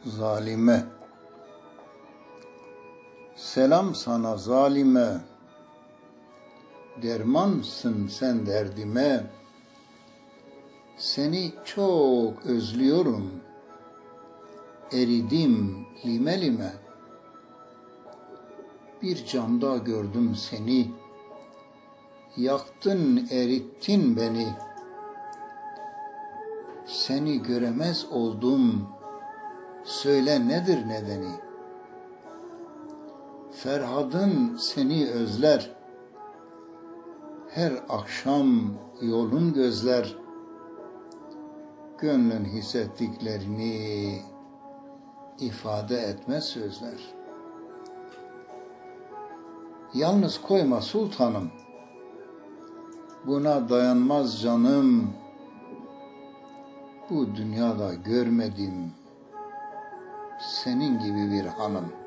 Zalime. Selam sana zalime, dermansın sen derdime. Seni çok özlüyorum, eridim lime lime. Bir camda gördüm seni, yaktın erittin beni. Seni göremez oldum, söyle nedir nedeni? Ferhadın seni özler, her akşam yolun gözler. Gönlün hissettiklerini ifade etmez sözler. Yalnız koyma sultanım, buna dayanmaz canım. Bu dünyada görmedim senin gibi bir hanım.